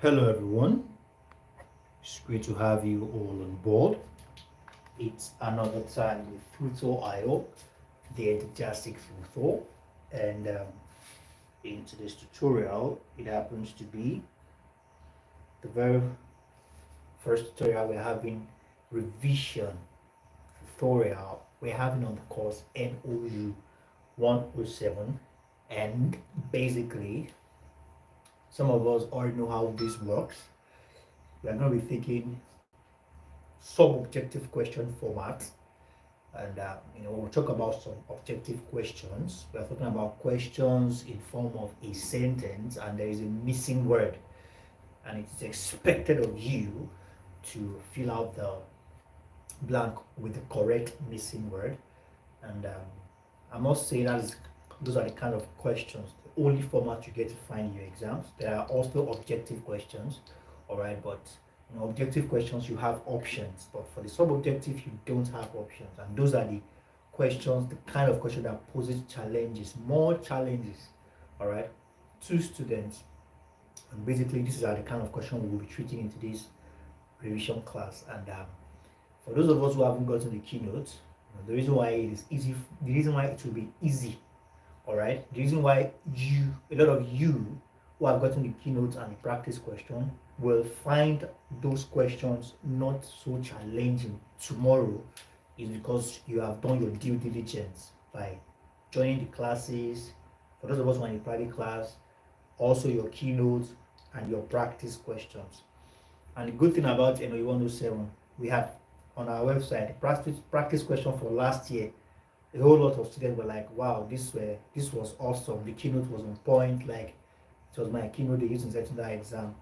Hello everyone, it's great to have you all on board. It's another time with Fruto.io, the enthusiastic Fruto, and in today's tutorial, it happens to be the very first tutorial we're having revision tutorial we're having on the course NOU107, and basically, some of us already know how this works. We are going to be thinking sub-objective question format, and we'll talk about some objective questions. We're talking about questions in form of a sentence and there is a missing word, and it's expected of you to fill out the blank with the correct missing word. And I must say that those are the kind of questions, the only format you get to find in your exams. There are also objective questions, all right, but objective questions you have options, but for the sub-objective you don't have options, and those are the questions, the kind of question that poses challenges, more challenges, all right, to students. And basically, these are the kind of question we will be treating in today's revision class. And for those of us who haven't gotten the keynote, the reason why it is easy, the reason why it will be easy, all right, the reason why a lot of you who have gotten the keynote and the practice question will find those questions not so challenging tomorrow is because you have done your due diligence by joining the classes. For those of us who are in a private class, also your keynotes and your practice questions. And the good thing about NOU107, we have on our website practice question for last year. A whole lot of students were like, wow, this was awesome, the keynote was on point, like it was my keynote they used in setting that exam,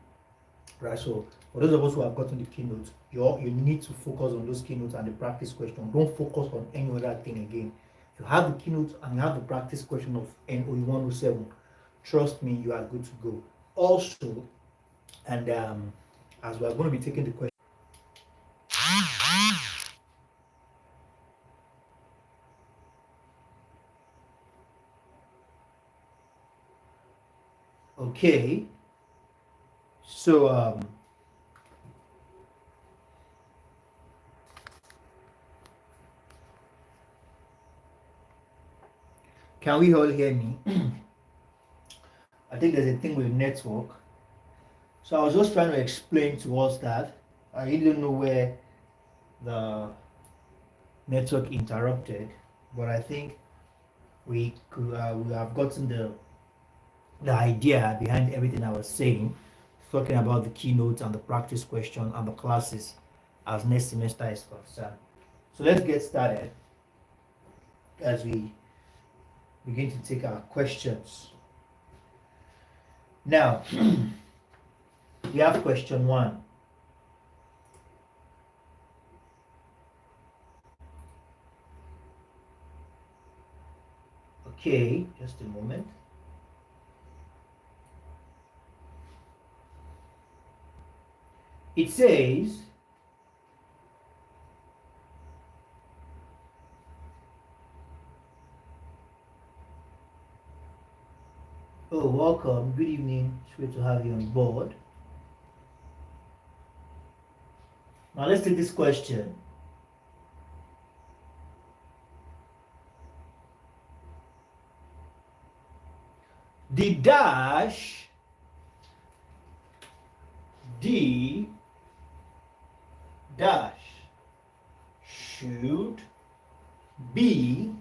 right? So for those of us who have gotten the keynote, you need to focus on those keynotes and the practice question. Don't focus on any other thing again. If you have the keynote and you have the practice question of NOU107, trust me, you are good to go. Also, and as we are going to be taking the question, okay, so can we all hear me? I think there's a thing with network. So I was just trying to explain to us that I really don't know where the network interrupted, but I think we have gotten the idea behind everything I was saying, talking about the keynotes and the practice question and the classes as next semester is concerned. So let's get started as we begin to take our questions. Now, we have question 1. Okay, just a moment. It says, oh, welcome, good evening, it's great to have you on board. Now let's take this question. The dash should be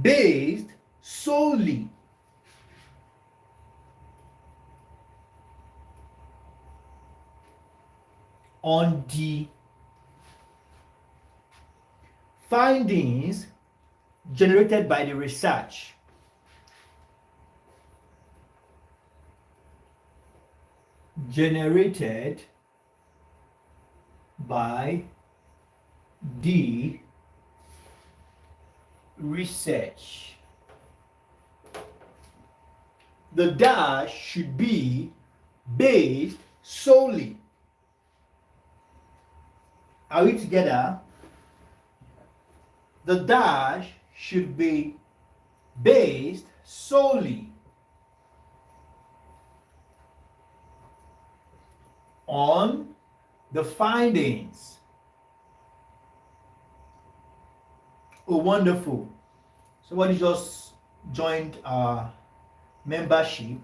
based solely on the findings generated by the research. Generated by the research. The dash should be based solely. Are we together? The dash should be based solely on the findings. Oh, wonderful. Somebody just joined our membership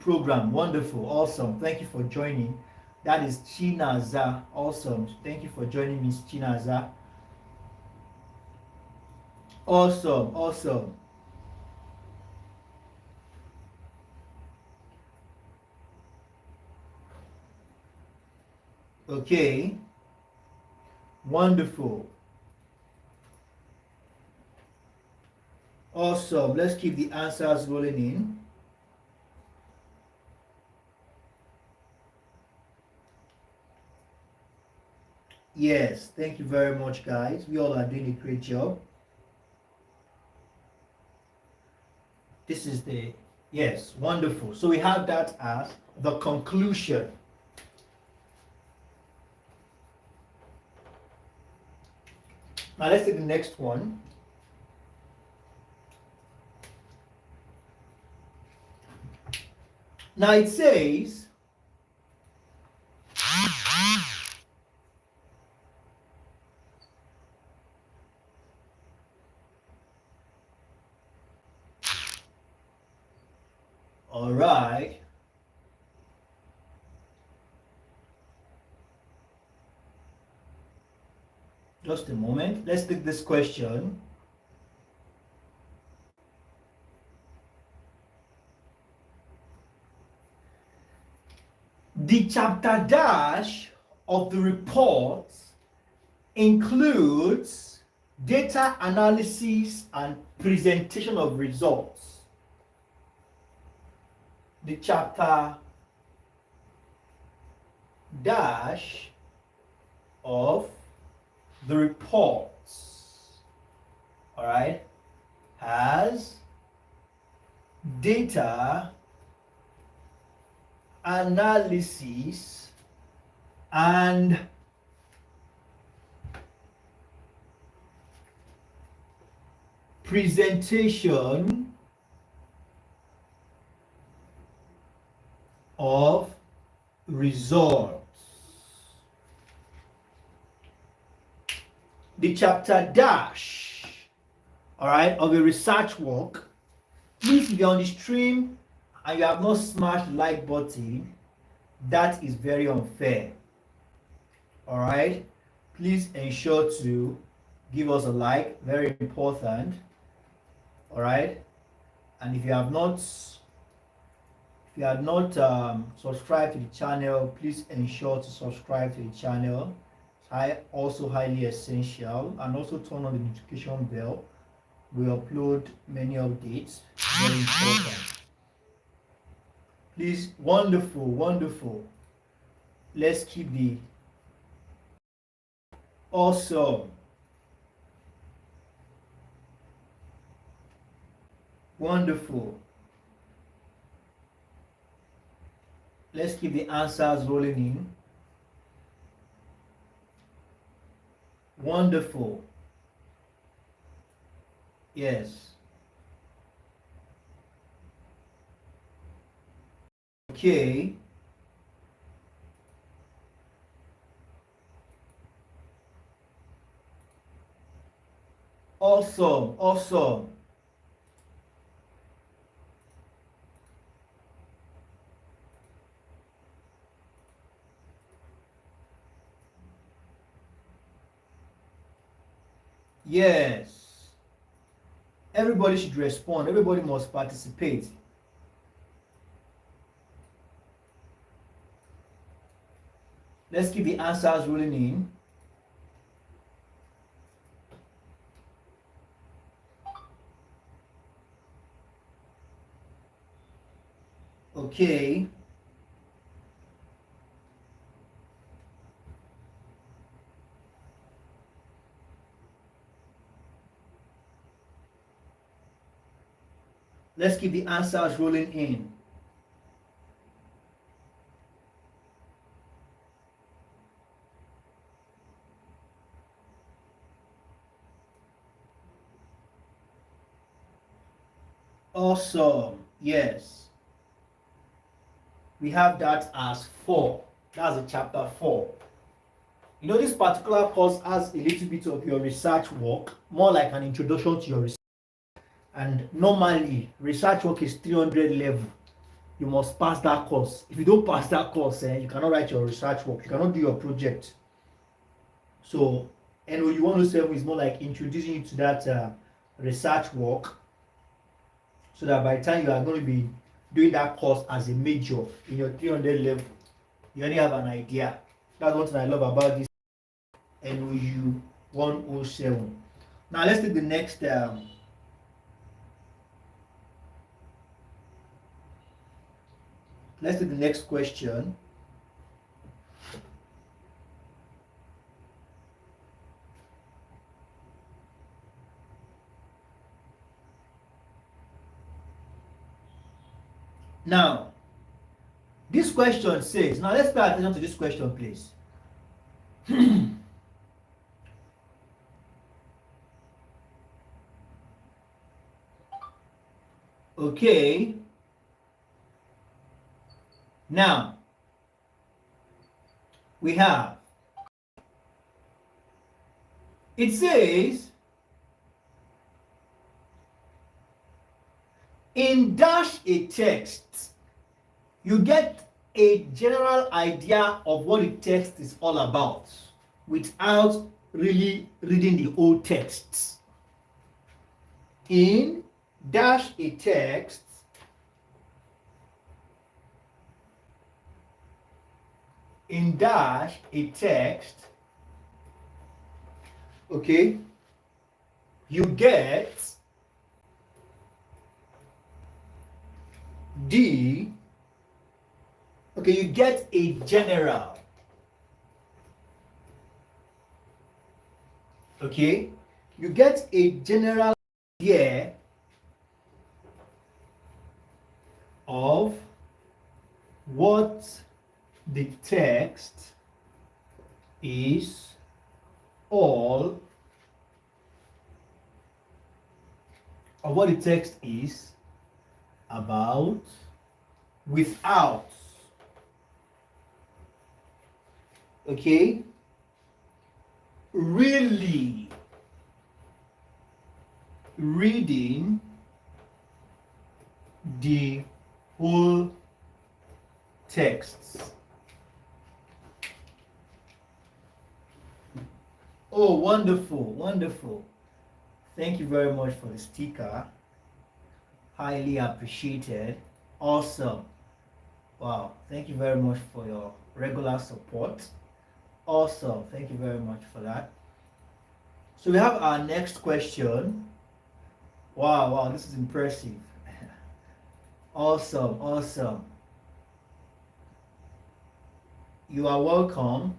program. Wonderful. Awesome. Thank you for joining. That is Chinaza. Awesome. Thank you for joining, Miss Chinaza. Awesome. Awesome. Okay. Wonderful. Awesome. Let's keep the answers rolling in. Yes, thank you very much, guys. We all are doing a great job. This is the, yes, wonderful. So we have that as the conclusion. Now let's take the next one. Now it says, all right, just a moment. Let's take this question. The chapter dash of the report includes data analysis and presentation of results. The chapter dash of the reports, all right, has data analysis and presentation of results. The chapter dash, all right, of a research work. Please, if you're on the stream and you have not smashed the like button, that is very unfair. All right, please ensure to give us a like, very important. All right, and if you have not subscribed to the channel, please ensure to subscribe to the channel. It's also highly essential, and also turn on the notification bell. We upload many updates, very important. Please, wonderful, wonderful. Let's keep the awesome. Wonderful. Let's keep the answers rolling in. Wonderful. Yes. Okay. Awesome, awesome. Yes. Everybody should respond. Everybody must participate. Let's keep the answers rolling in. Okay. Let's keep the answers rolling in. Awesome. Yes. We have that as 4. That's a chapter 4. You know, this particular course has a little bit of your research work, more like an introduction to your research. And normally, research work is 300 level. You must pass that course. If you don't pass that course, you cannot write your research work. You cannot do your project. So, NOU107 is more like introducing you to that research work, so that by the time you are going to be doing that course as a major in your 300 level, you already have an idea. That's one thing I love about this NOU107. Now let's take the next question. Now, this question says, now let's pay attention to this question, please. Okay. Now, we have, it says, in dash a text, you get a general idea of what the text is all about without really reading the whole text. In dash a text, okay, you get you get a general, okay, you get a general idea of what the text is all about without, okay, really reading the whole text. Oh, wonderful, wonderful. Thank you very much for the sticker. Highly appreciated. Awesome. Wow. Thank you very much for your regular support. Awesome. Thank you very much for that. So we have our next question. Wow, this is impressive. Awesome. You are welcome.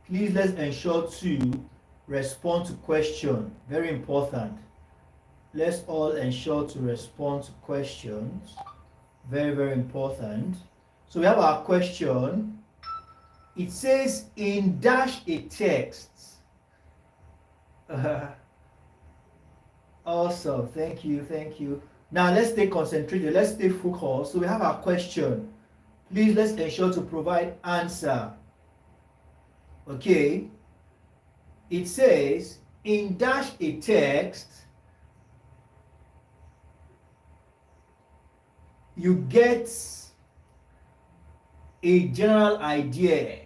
Please let's ensure to respond to question. Very important. Let's all ensure to respond to questions. Very, very important. So we have our question. It says in dash a text. Awesome. Thank you. Now let's stay concentrated. Let's stay focused. So we have our question. Please let's ensure to provide answer. Okay. It says in dash a text, you get a general idea.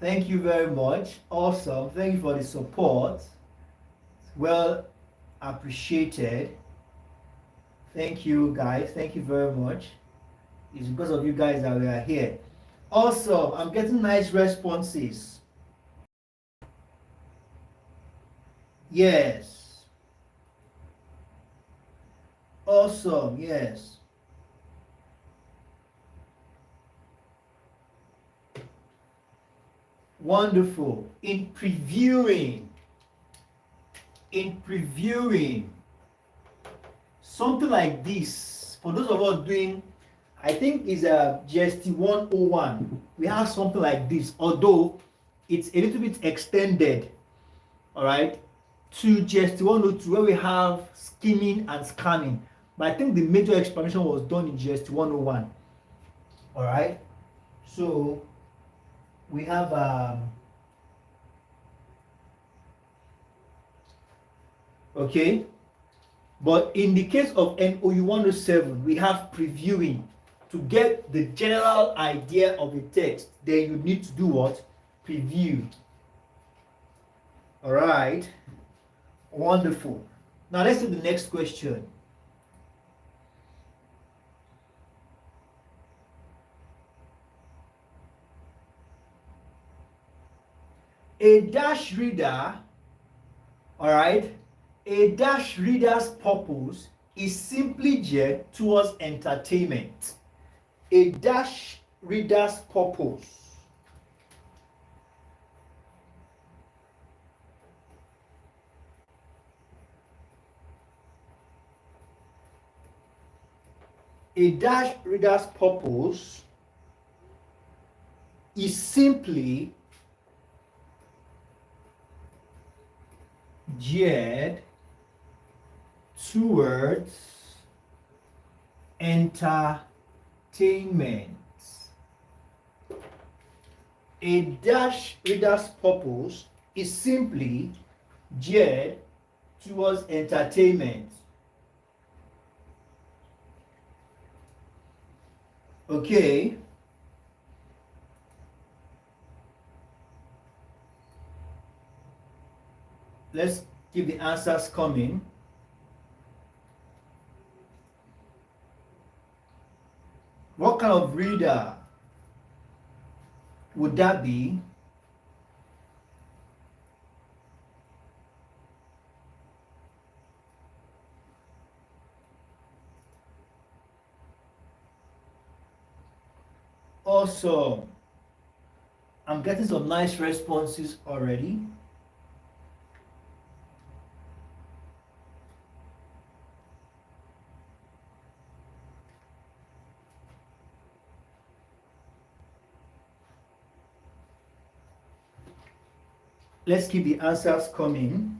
Thank you very much. Awesome. Thank you for the support. Well appreciated. Thank you guys. Thank you very much. It's because of you guys that we are here. Awesome. I'm getting nice responses. Yes. Awesome. Yes. Wonderful. In previewing something like this, for those of us doing I think it's a GST 101. We have something like this, although it's a little bit extended, all right, to GST 102 where we have skimming and scanning. But I think the major explanation was done in GST 101. All right, so we have okay, but in the case of NOU 107, we have previewing. To get the general idea of the text, then you need to do what? Preview. All right, wonderful. Now let's do the next question. A dash reader, all right, a dash reader's purpose is simply geared towards entertainment. A dash reader's purpose a dash reader's purpose is simply geared towards entertainment. A dash reader's purpose is simply geared towards entertainment. Okay. Let's keep the answers coming. What kind of reader would that be? Awesome. I'm getting some nice responses already. Let's keep the answers coming.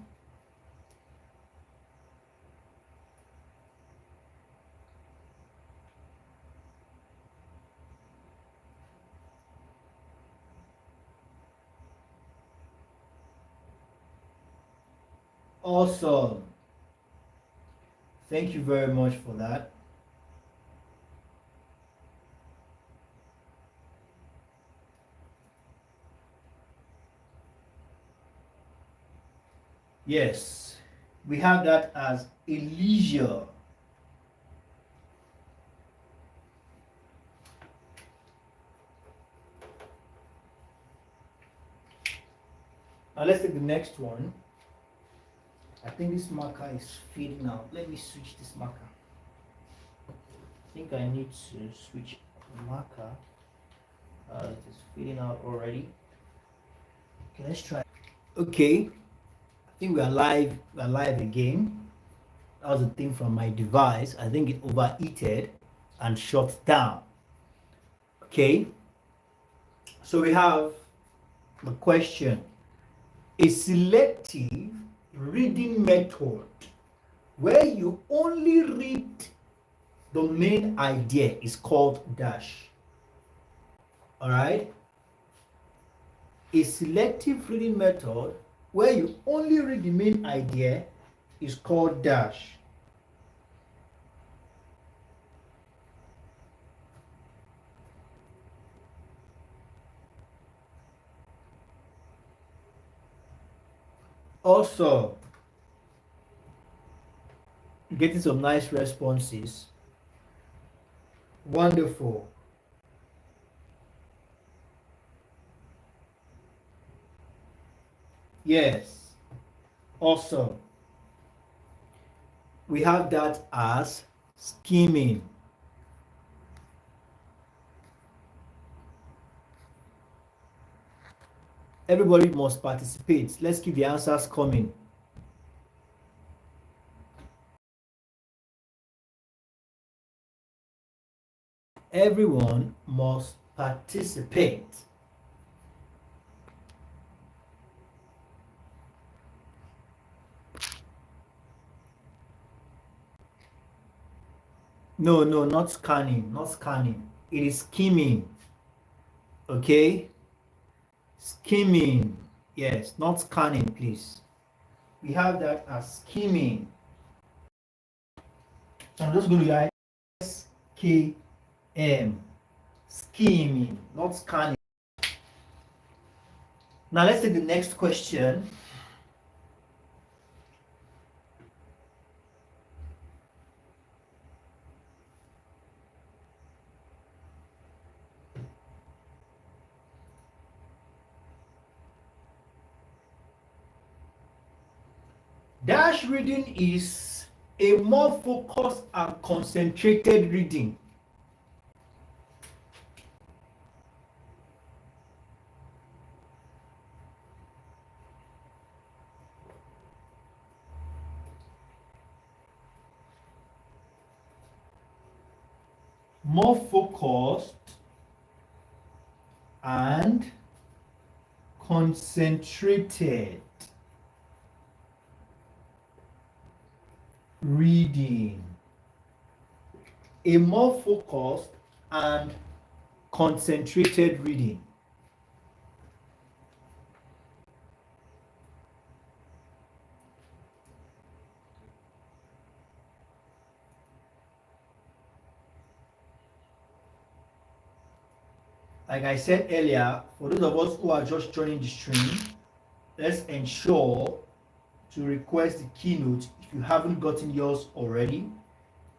Awesome. Thank you very much for that. Yes, we have that as a leisure. Now let's take the next one. I think this marker is fading out. Let me switch this marker. I think I need to switch the marker. It is fading out already. Okay, let's try. Okay, I think we are live. We are live again. That was a thing from my device. I think it overheated and shut down. Okay, so we have the question: a selective reading method where you only read the main idea is called dash. All right, a selective reading method where you only read the main idea is called dash. Also, getting some nice responses. Wonderful. Yes. Awesome. We have that as skimming. Everybody must participate. Let's keep the answers coming. Everyone must participate. No, no, not scanning, not scanning. It is skimming. Okay? Skimming. Yes, not scanning, please. We have that as skimming. So I'm just going to write SKM. Skimming, not scanning. Now let's take the next question. Dash reading is a more focused and concentrated reading. More focused and concentrated reading. A more focused and concentrated reading. Like I said earlier, for those of us who are just joining the stream, let's ensure to request the keynote. If you haven't gotten yours already,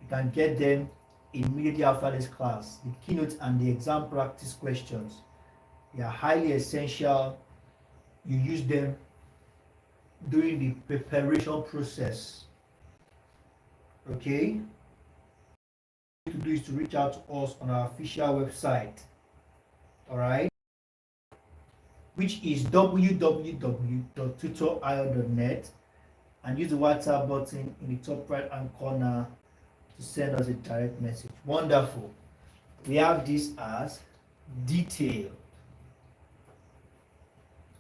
you can get them immediately after this class. The keynote and the exam practice questions, they are highly essential. You use them during the preparation process. Okay? What you do is to reach out to us on our official website. Alright? Which is www.tutorio.net, and use the WhatsApp button in the top right hand corner to send us a direct message. Wonderful. We have this as detail.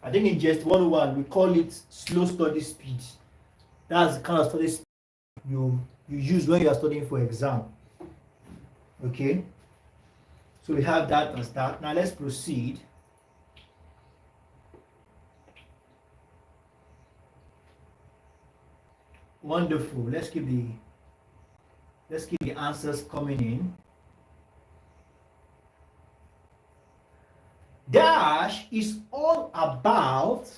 I think in just 101 we call it slow study speed. That's the kind of study speed you use when you are studying for exam. Okay, so we have that as that. Now let's proceed. Wonderful. Let's keep the answers coming in. Dash is all about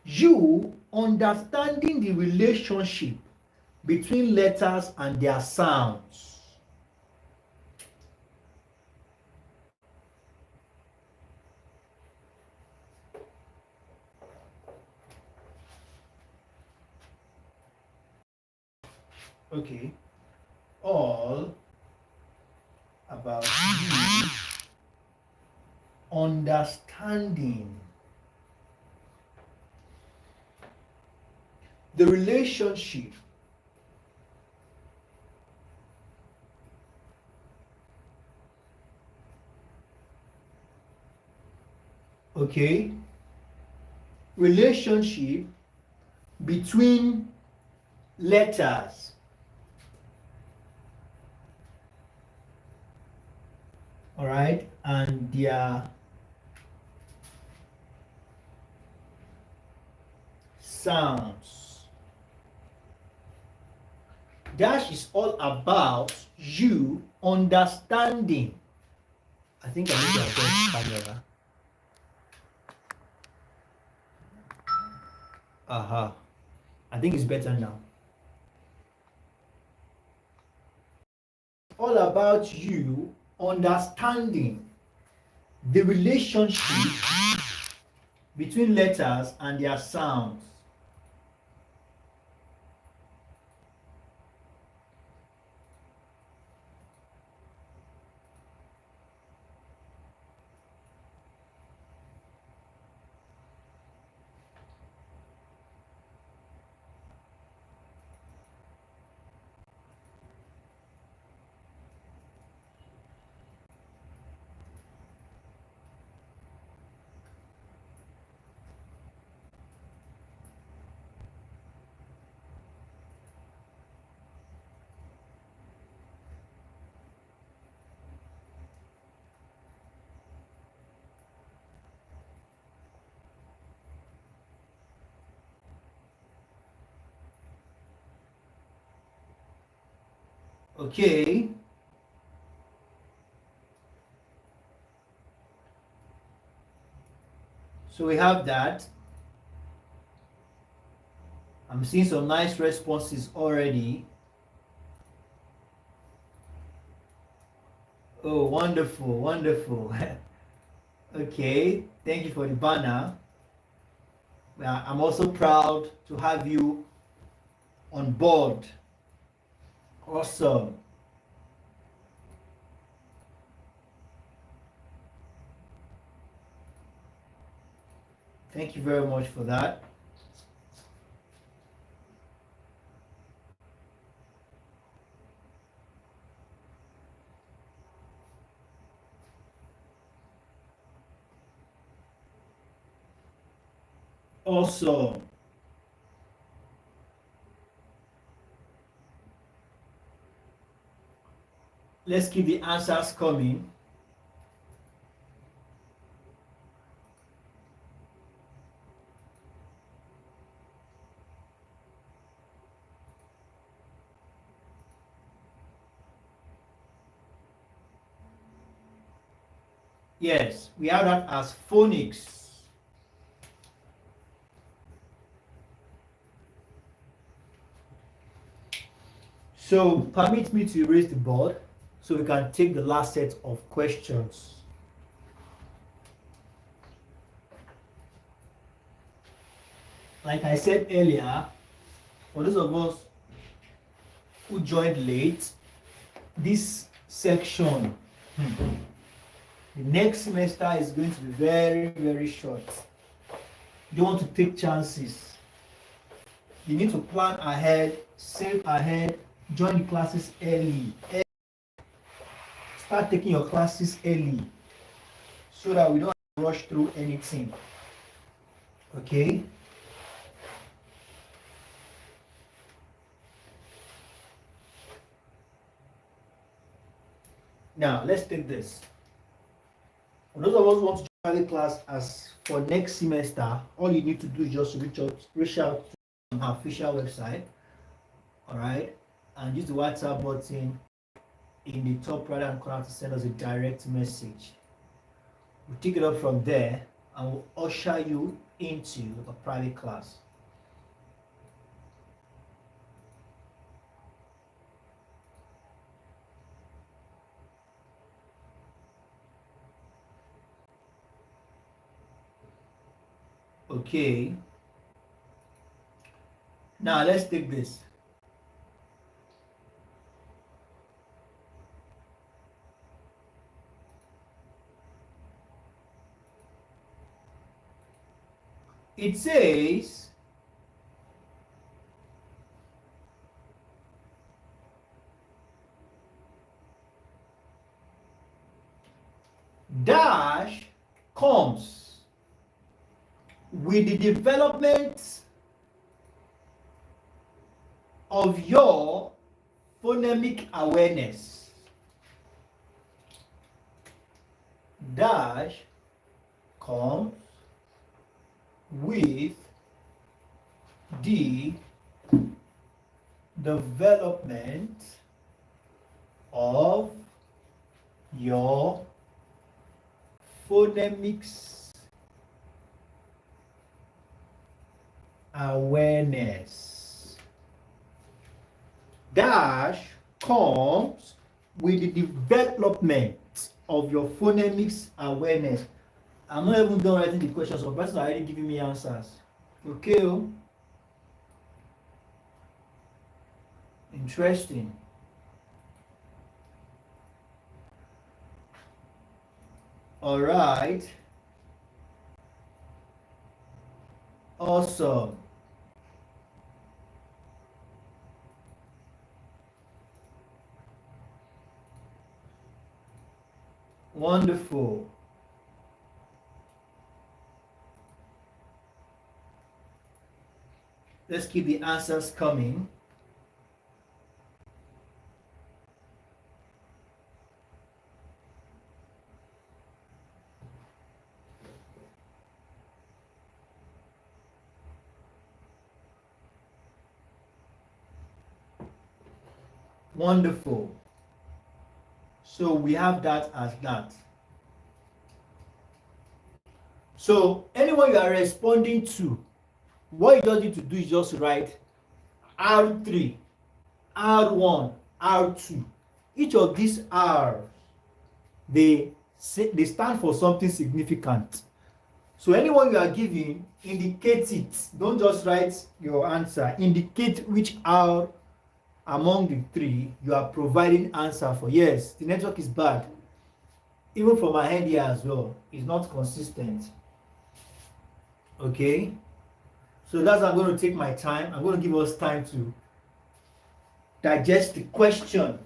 you understanding the relationship between letters and their sounds. Okay, all about you understanding the relationship relationship between letters all right and their sounds. Dash is all about you understanding. I think I need to adjust camera. I think it's better now. All about you understanding the relationship between letters and their sounds. Okay. So we have that. I'm seeing some nice responses already. Oh, wonderful, wonderful. Okay, thank you for the banner. I'm also proud to have you on board. Awesome. Thank you very much for that. Awesome. Let's keep the answers coming. Yes, we have that as phonics. So permit me to erase the board so we can take the last set of questions. Like I said earlier, for those of us who joined late, this section, the next semester is going to be very, very short. You don't want to take chances. You need to plan ahead, save ahead, join the classes early. Start taking your classes early so that we don't rush through anything. Okay? Now, let's take this. For those of us who want to join the class as for next semester, all you need to do is just reach out to our official website, all right, and use the WhatsApp button in the top right hand corner to send us a direct message. We'll take it up from there and we'll usher you into a private class. Okay. Now let's take this. It says dash comes with the development of your phonemic awareness. Dash comes with the development of your phonemics awareness. Dash comes with the development of your phonemics awareness. I'm not even done writing the questions, so person are already giving me answers. Okay. Interesting. All right. Awesome. Wonderful. Let's keep the answers coming. Wonderful. So we have that as that. So anyone you are responding to, what you just need to do is just write R3, R1, R2. Each of these R's, they stand for something significant. So anyone you are giving, indicate it. Don't just write your answer. Indicate which R among the three you are providing answer for. Yes, the network is bad. Even for my head here as well, it's not consistent. Okay, so that's how I'm going to take my time. I'm going to give us time to digest the question.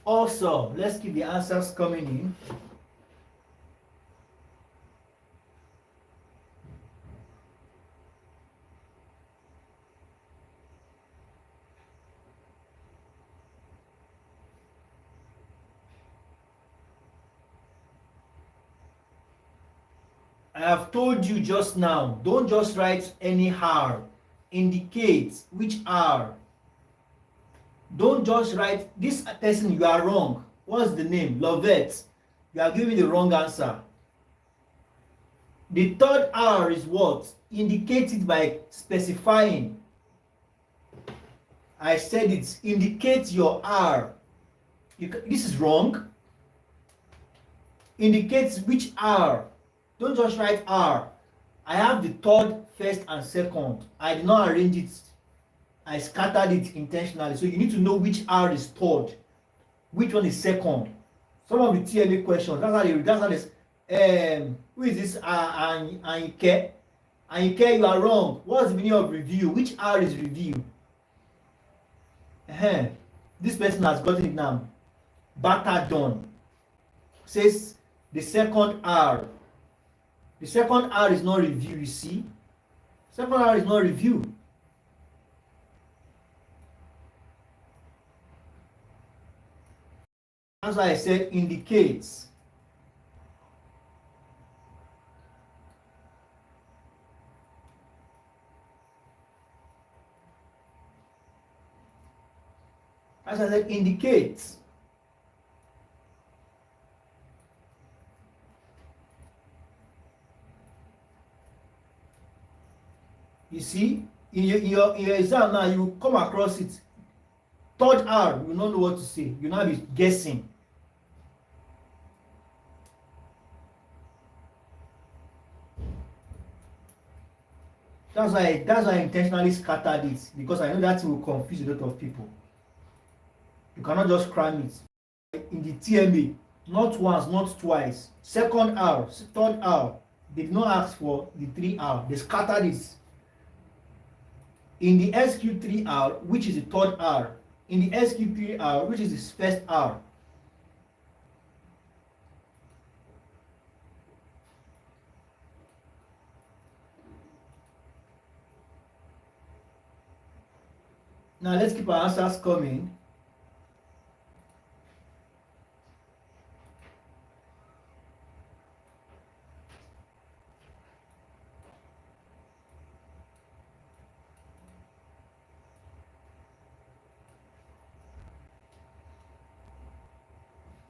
Awesome. Let's keep the answers coming in. I have told you just now, don't just write any R. Indicate which R. Don't just write this person, you are wrong. What's the name? Lovette. You are giving the wrong answer. The third R is what? Indicate it by specifying. I said it. Indicate your R. This is wrong. Indicate which R. Don't just write R. I have the third, first, and second. I did not arrange it. I scattered it intentionally. So you need to know which R is third, which one is second. Some of the TLA questions, who is this Anike? Anike, you are wrong. What's the meaning of review? Which R is review? This person has gotten it now. Batadon says the second R. The second R is not review, you see. Second R is not review. That's why I said indicates. As I said, indicates. You see, in your exam now, you come across it. Third R, you will not know what to say. You will now be guessing. That's why I intentionally scattered it, because I know that will confuse a lot of people. You cannot just cram it. In the TMA, not once, not twice. Second R, third R, they did not ask for the 3R. They scattered it. In the SQ3R, which is the third R, in the SQ3R, which is the first R. Now let's keep our answers coming.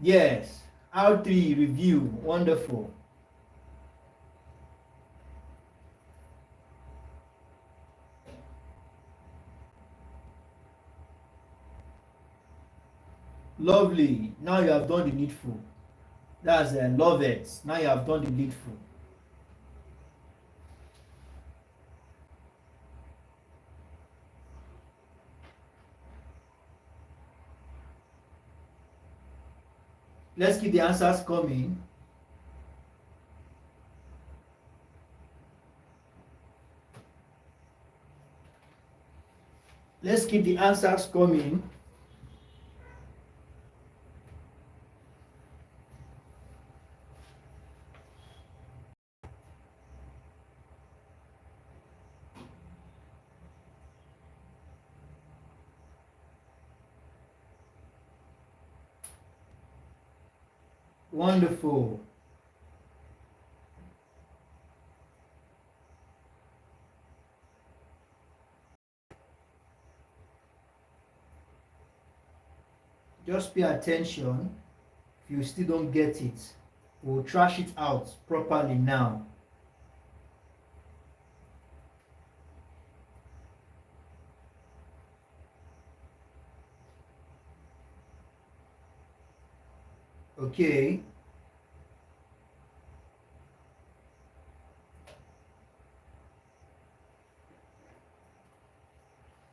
Yes, R3 review, wonderful. Lovely. Now you have done the needful. That's love it. Now you have done the needful. Let's keep the answers coming. Let's keep the answers coming. Wonderful. Just pay attention. If you still don't get it, we'll trash it out properly now. Okay.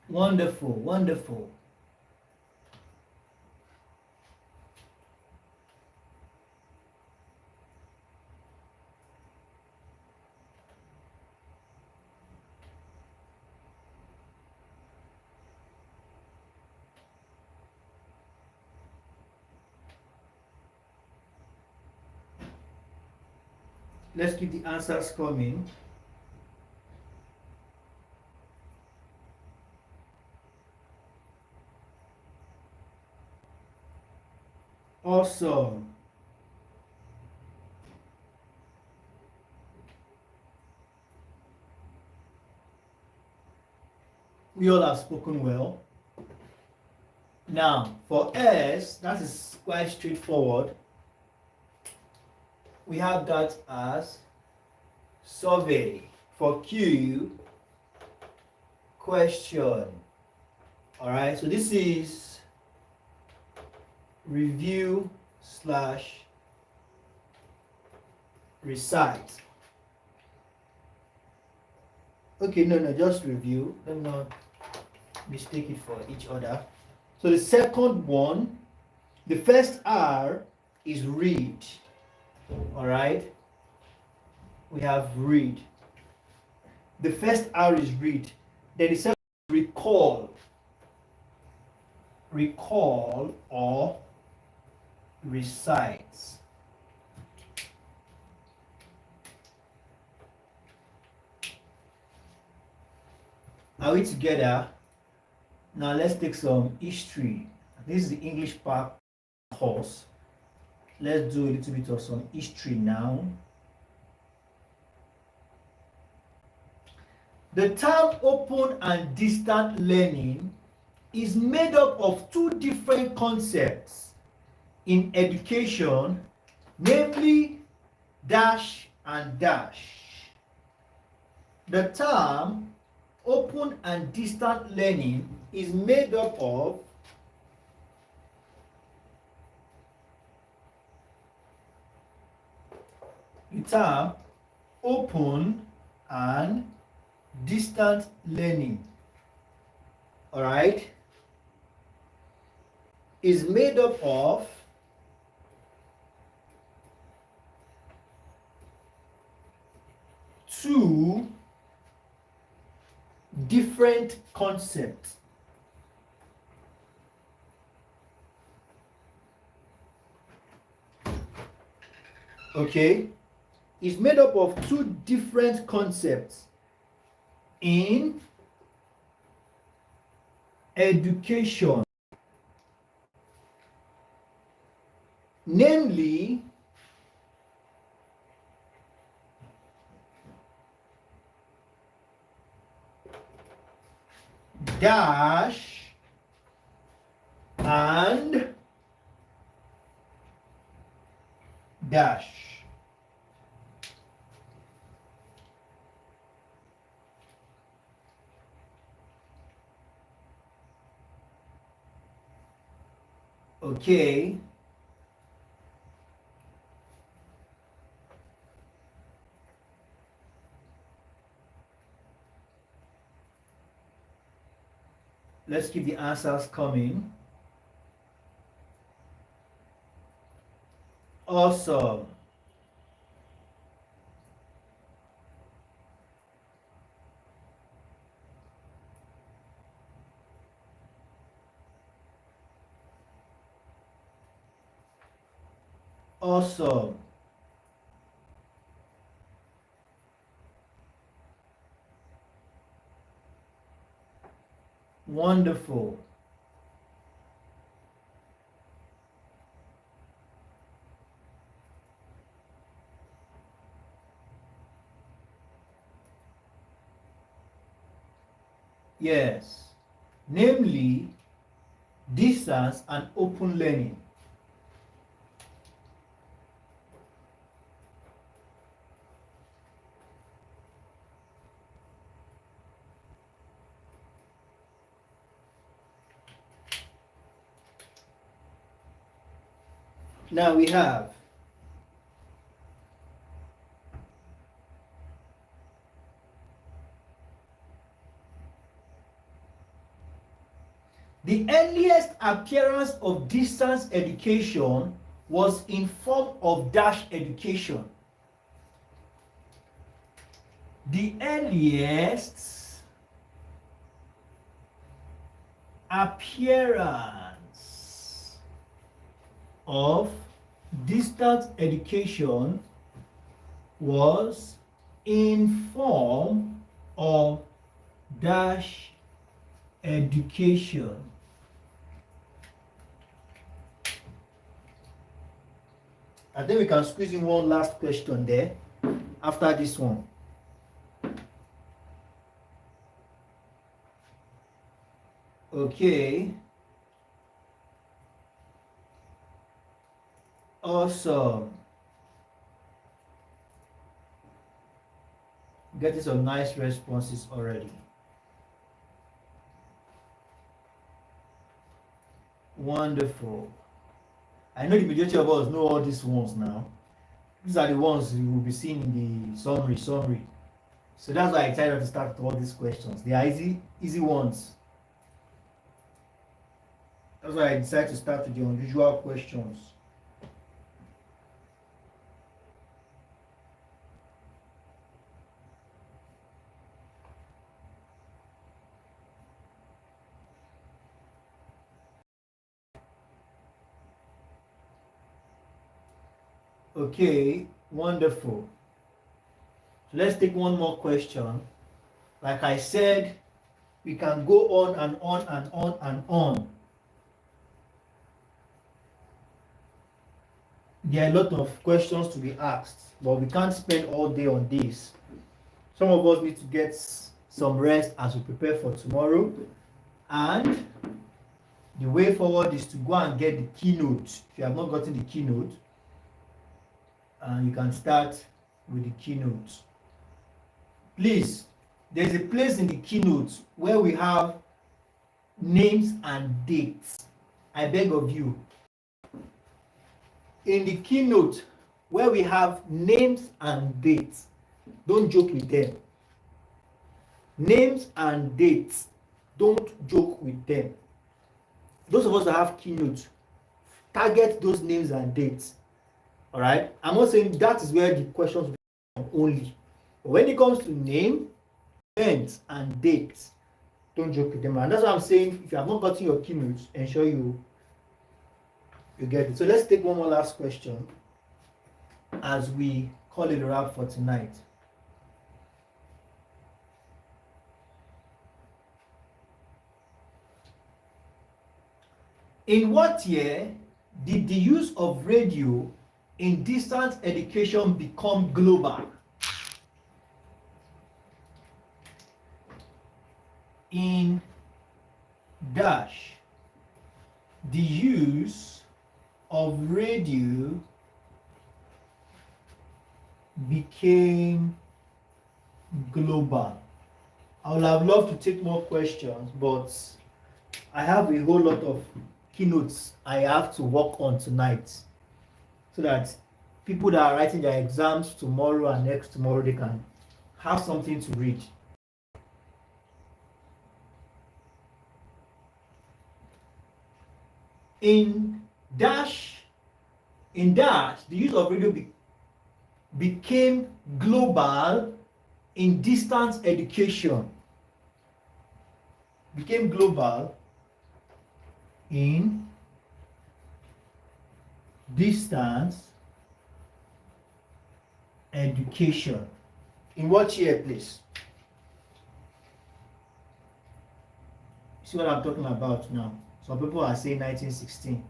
Wonderful, wonderful. Let's keep the answers coming. Awesome. We all have spoken well. Now, for S, that is quite straightforward. We have that as survey. For Q, question. All right, so this is review slash recite. Okay, no, just review. Let me not mistake it for each other. So the second one, the first R is read. All right, we have read. The first R is read. Then the second is recall. Recall or recites. Are we together? Now let's take some history. This is the English part course. Let's do a little bit of some history now. The term open and distant learning is made up of two different concepts in education, namely dash and dash. The term open and distant learning is made up of the term open and distant learning, all right, is made up of two different concepts. Okay, it's made up of two different concepts in education, namely dash and dash. Okay. Let's keep the answers coming. Awesome. Awesome. Wonderful. Yes. Namely, distance and open learning. Now we have the earliest appearance of distance education was in form of dash education. The earliest appearance of distance education was in form of dash education. I think we can squeeze in one last question there after this one. Okay. Awesome. Getting some nice responses already. Wonderful. I know the majority of us know all these ones now. These are the ones you will be seeing in the summary. So that's why I decided to start with all these questions. They are easy ones. That's why I decided to start with the unusual questions. Okay, wonderful. So let's take one more question. Like I said, we can go on and on and on and on. There are a lot of questions to be asked, but we can't spend all day on this. Some of us need to get some rest as we prepare for tomorrow. And the way forward is to go and get the keynote. If you have not gotten the keynote, you can start with the keynote. Please, there's a place in the keynote where we have names and dates. I beg of you. In the keynote where we have names and dates, don't joke with them. Names and dates, don't joke with them. Those of us that have keynotes, target those names and dates. All right? I'm not saying that is where the questions will come only. But when it comes to name, events, and dates, don't joke with them. And that's why I'm saying if you have not gotten your keynotes, ensure you get it. So let's take one more last question as we call it a wrap for tonight. In what year did the use of radio in distance education become global? In dash, the use of radio became global. I would have loved to take more questions, but I have a whole lot of keynotes I have to work on tonight, so that people that are writing their exams tomorrow and next tomorrow, they can have something to read. In Dash, the use of radio became global in distance education. Became global in distance education. In what year, please? See what I'm talking about now? Some people are saying 1916.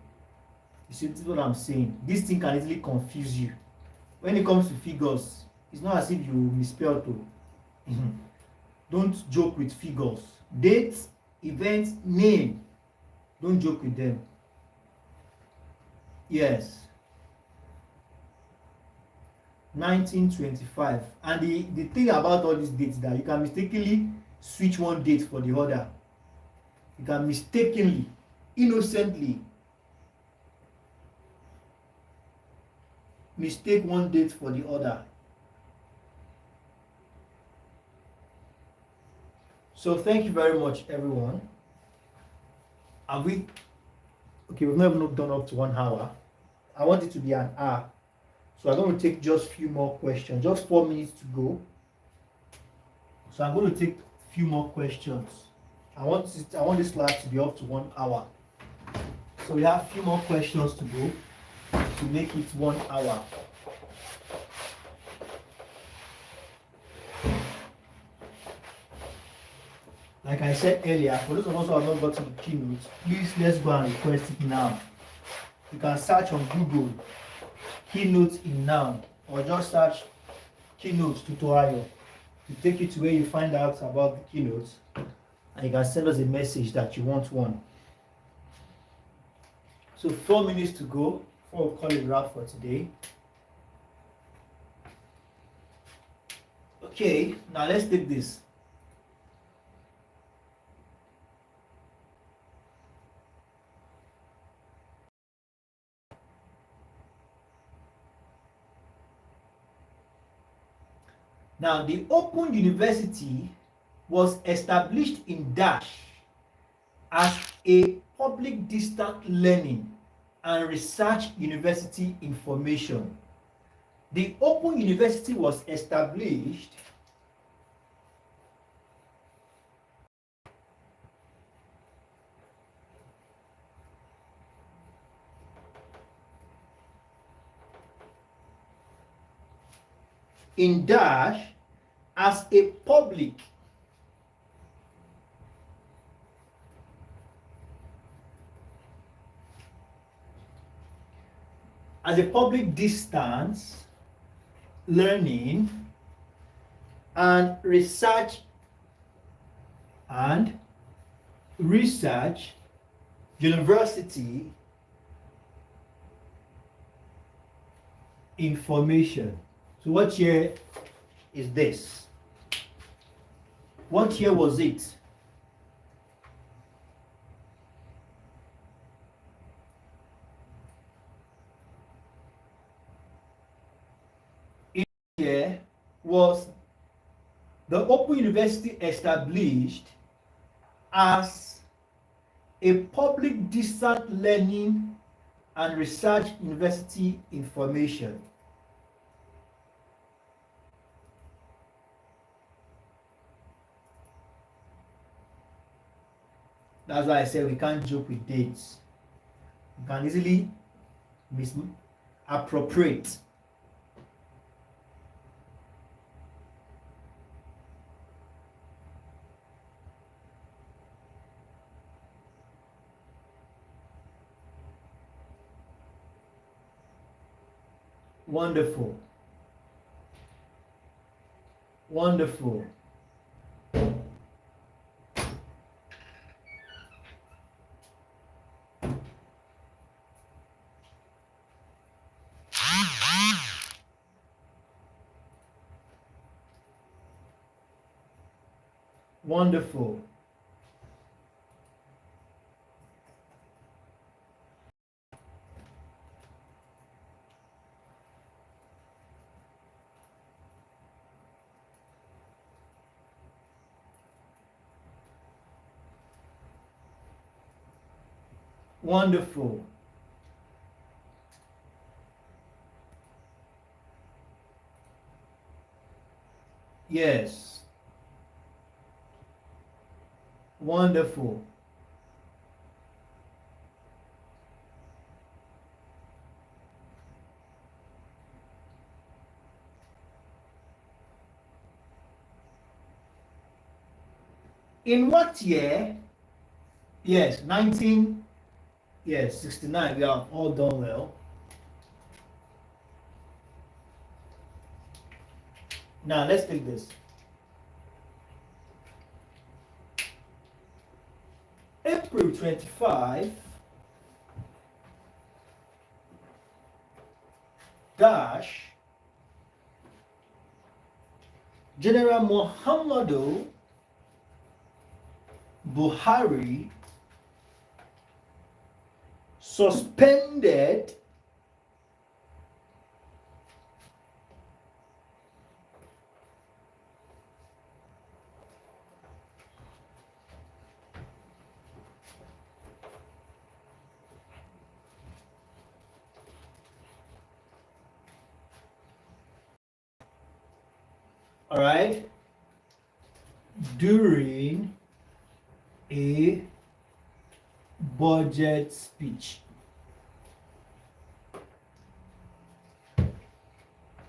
You see, this is what I'm saying. This thing can easily confuse you. When it comes to figures, it's not as if you misspell to. Don't joke with figures. Dates, events, name. Don't joke with them. Yes. 1925. And the thing about all these dates is that you can mistakenly switch one date for the other. You can mistakenly, innocently mistake one date for the other. So thank you very much, everyone. Have we? Okay, we've not even done up to 1 hour. I want it to be an hour. So I'm going to take just a few more questions. Just 4 minutes to go. So I'm going to take a few more questions. I want this class to be up to 1 hour. So we have a few more questions to go to make it 1 hour. Like I said earlier, for those of us who have not gotten the keynote, please let's go and request it now. You can search on Google keynote in now, or just search keynote tutorial to take you to where you find out about the keynotes, and you can send us a message that you want one. So 4 minutes to go before we call it a wrap for today. Okay, now let's take this. Now, the Open University was established in Dash as a public distance learning and research university information. The Open University was established in Dash as a public distance learning and research university information. So what year is this? What year was it? Year was the Open University established as a public distance learning and research university information. That's why I said we can't joke with dates. You can easily misappropriate. Wonderful. Wonderful. Wonderful. Wonderful. Yes. Wonderful. In what year? Yes, 19, yes, 69. We have all done well. Now let's take this. April 25 dash General Muhammadu Buhari suspended all right, during a budget speech.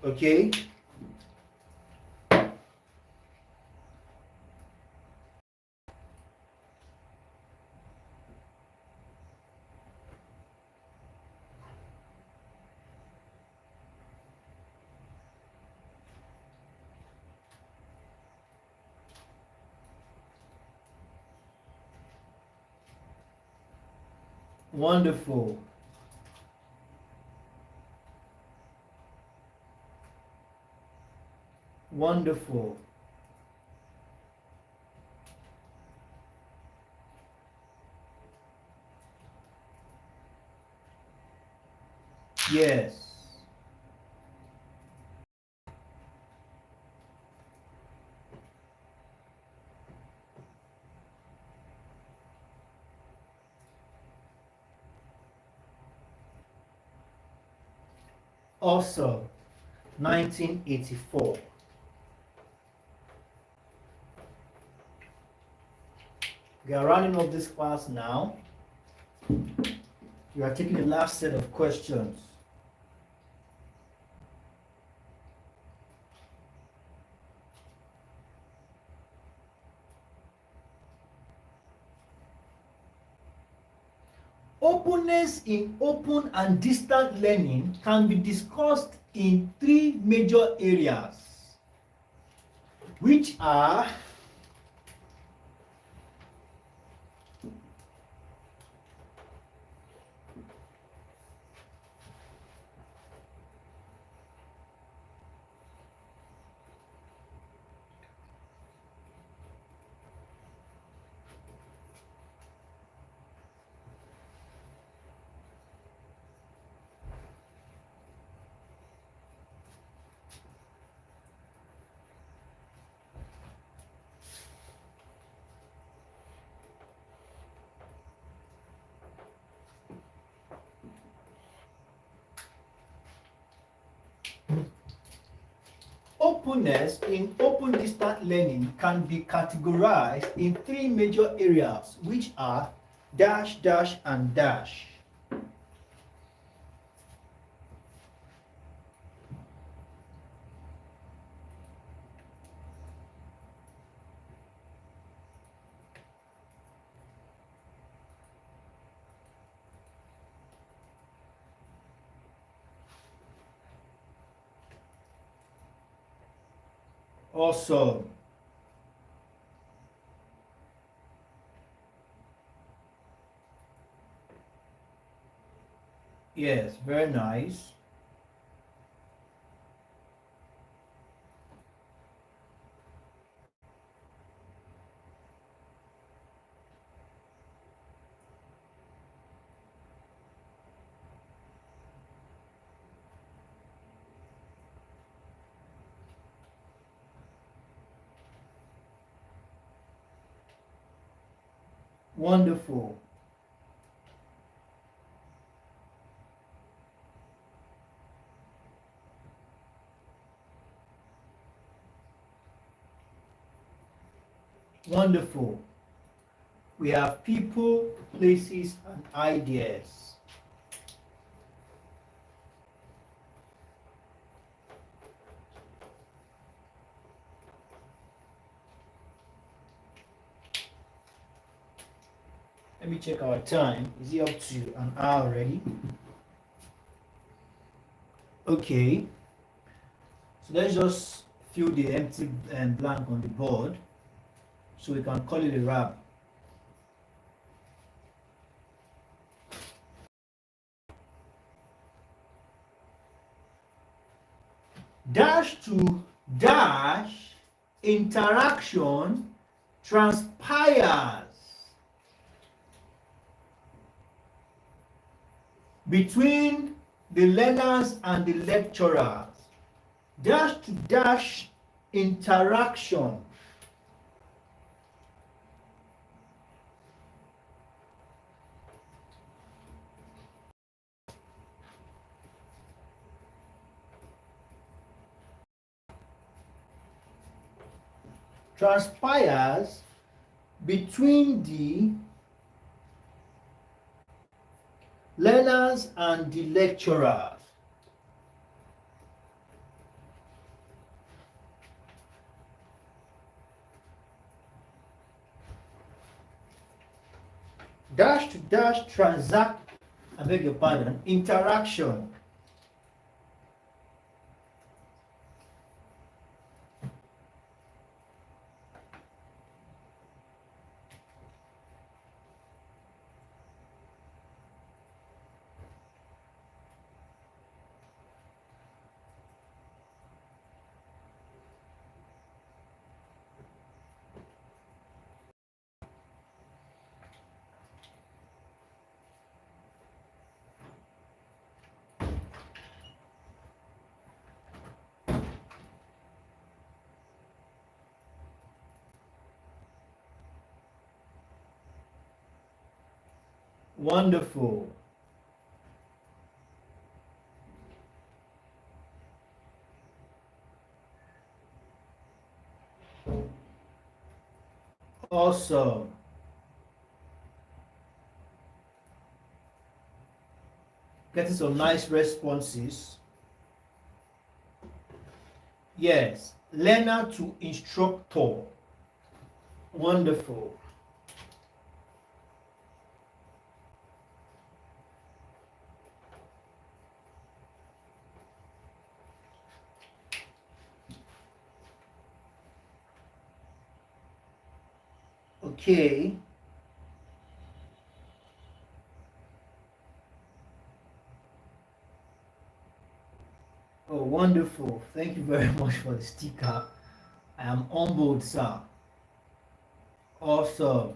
Okay. Wonderful. Wonderful. Yes. Also, 1984. We are rounding up this class now. We are taking the last set of questions. Openness in open and distant learning can be discussed in three major areas, which are openness in open distant learning can be categorized in three major areas, which are dash, dash, and dash. Awesome. Yes, very nice. Wonderful. Wonderful. We have people, places, and ideas. Let me check our time. Is it up to an hour already? Okay. So let's just fill the empty blank on the board so we can call it a wrap. Dash to dash interaction transpires between the learners and the lecturers. Dash to dash interaction transpires between the learners and the lecturers. Dash to dash transact, I beg your pardon, interaction. Wonderful. Awesome. Getting some nice responses. Yes. Learner to instructor. Wonderful. Okay. Oh, wonderful. Thank you very much for the sticker. I am humbled, sir. Awesome.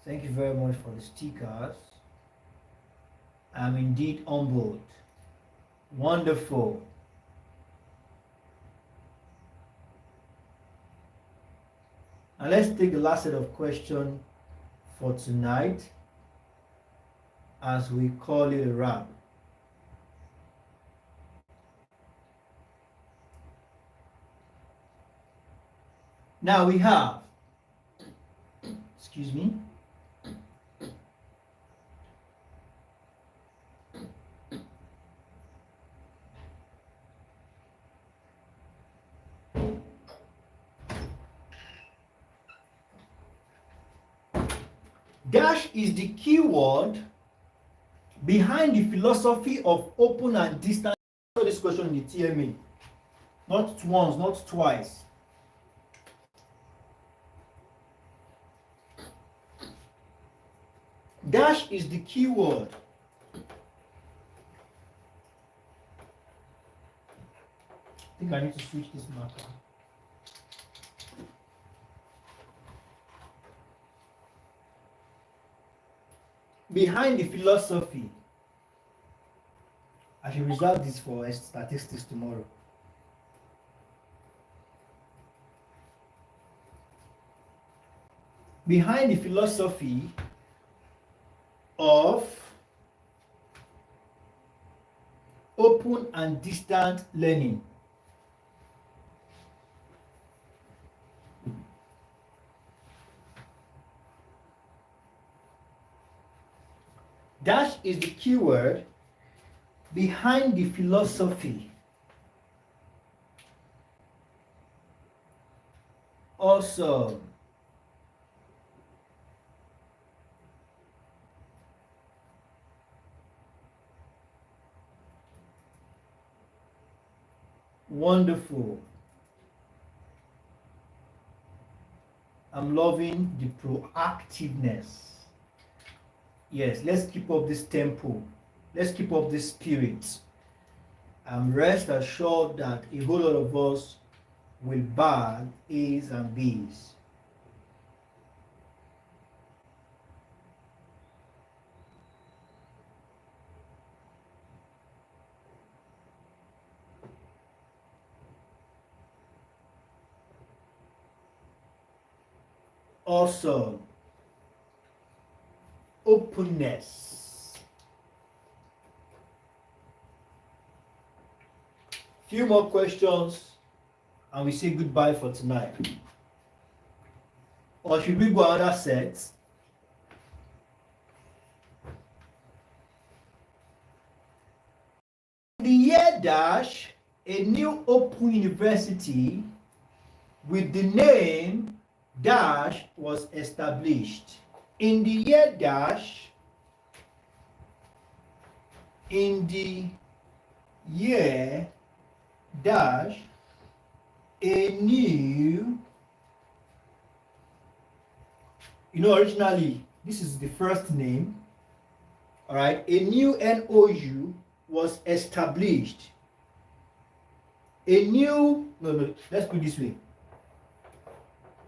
Thank you very much for the stickers. I am indeed humbled. Wonderful. And let's take the last set of questions for tonight as we call it a wrap. Now we have, excuse me, dash is the keyword behind the philosophy of open and distance. So this question in the TMA, not once, not twice. Dash is the keyword I think I need to switch this marker. Behind the philosophy. I should reserve this for statistics tomorrow. Behind the philosophy of open and distant learning. Dash is the keyword behind the philosophy. Awesome. Wonderful. I'm loving the proactiveness. Yes, let's keep up this tempo. Let's keep up this spirit. I'm rest assured that a whole lot of us will bag A's and B's. Awesome. Openness. Few more questions and we say goodbye for tonight. Or should we go another set? In the year dash, a new open university with the name dash was established. In the year dash, in the year dash, a new, originally this is the first name, all right, a new NOU was established. Let's put it this way.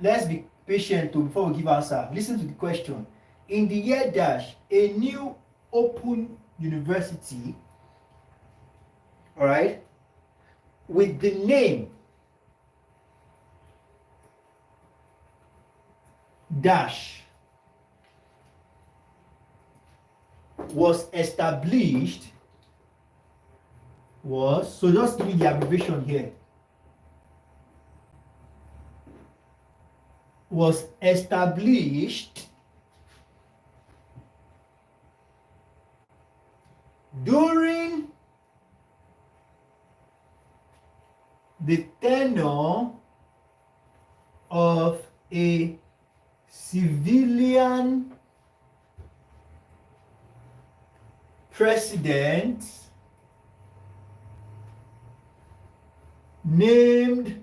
Let's be patient before we give answer. Listen to the question. In the year dash, a new open university, all right, with the name dash was established. So just give me the abbreviation here. Was established during the tenure of a civilian president named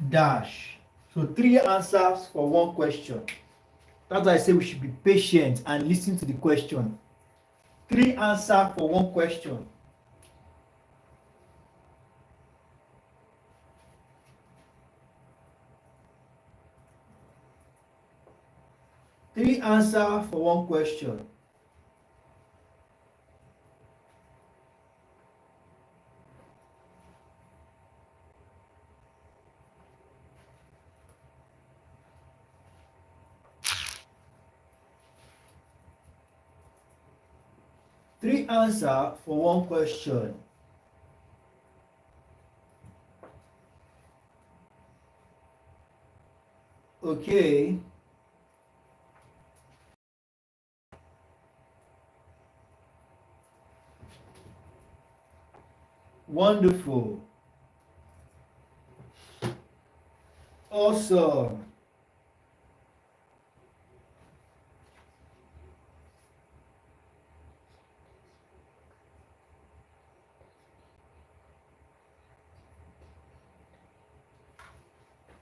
dash. So 3 answers for 1 question. That's why I say we should be patient and listen to the question. 3 answers for 1 question. Three answers for 1 question. Three answers for 1 question. Okay. Wonderful. Awesome.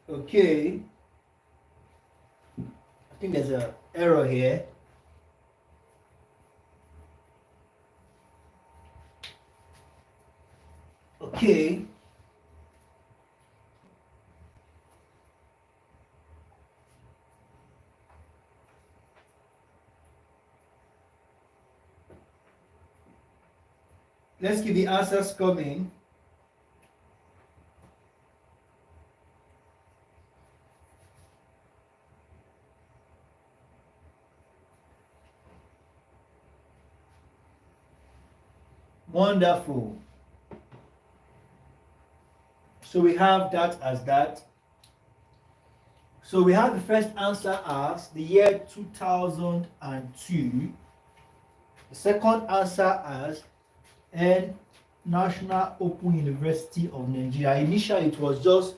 Okay. I think there's an error here. Okay. Let's keep the answers coming. Wonderful. So we have that as that. So we have the first answer as the year 2002. The second answer as National Open University of Nigeria. Initially it was just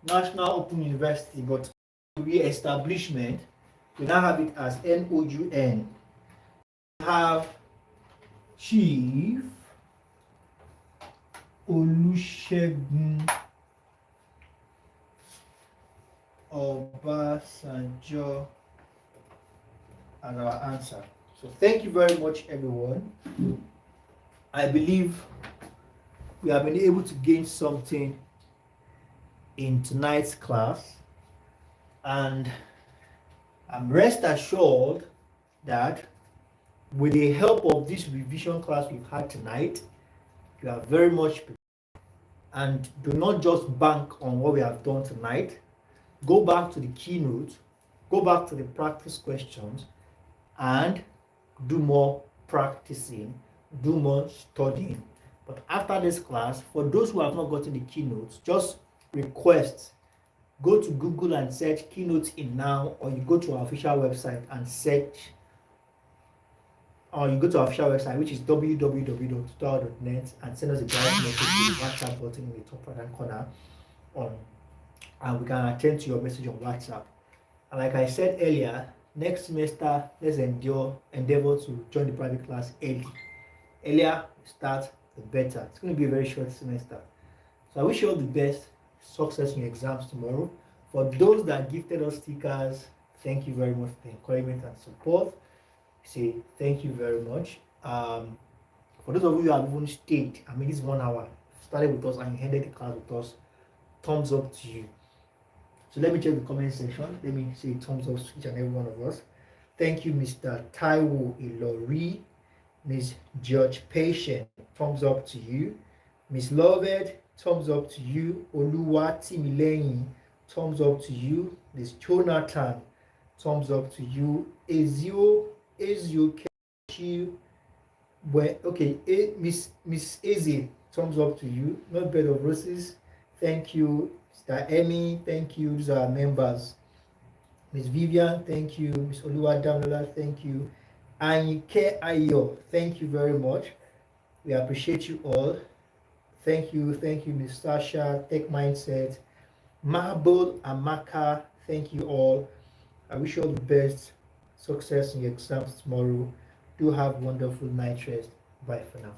National Open University, but re-establishment, we now have it as NOUN. We have Chief Olusegun Obasanjo as our answer. So thank you very much, everyone. I believe we have been able to gain something in tonight's class, and I'm rest assured that with the help of this revision class we've had tonight, you are very much prepared. And do not just bank on what we have done tonight. Go back to the keynote, go back to the practice questions, and do more practicing, do more studying. But after this class, for those who have not gotten the keynotes, just request, go to Google and search keynotes in NOU, or you go to our official website and search, or you go to our official website, which is www.tutorial.net, and send us a direct message with the WhatsApp button in the top right hand corner and we can attend to your message on WhatsApp. And like I said earlier, next semester, let's endeavor to join the private class early. Earlier we start, the better. It's going to be a very short semester. So I wish you all the best success in your exams tomorrow. For those that gifted us stickers, thank you very much for the encouragement and support. Say thank you very much. For those of you who have even stayed, this 1 hour, started with us and ended the class with us, thumbs up to you. So let me check the comment section. Let me say thumbs up to each and every one of us. Thank you, Mr. Taiwo Ilori, Ms. George Patient, thumbs up to you. Miss Loved, thumbs up to you. Oluwa Timileyin, thumbs up to you. Miss Jonathan, thumbs up to you. Ezio okay, Miss Eze, thumbs up to you. Not Bed of Roses, thank you. Mr. Emmy, thank you. These are our members. Miss Vivian, thank you. Miss Oluwa Damlola, thank you. Anyike Ayo, thank you very much. We appreciate you all. Thank you, Miss Sasha, Tech Mindset, Marble, Amaka, thank you all. I wish you all the best success in your exams tomorrow. Do have wonderful night rest. Bye for now.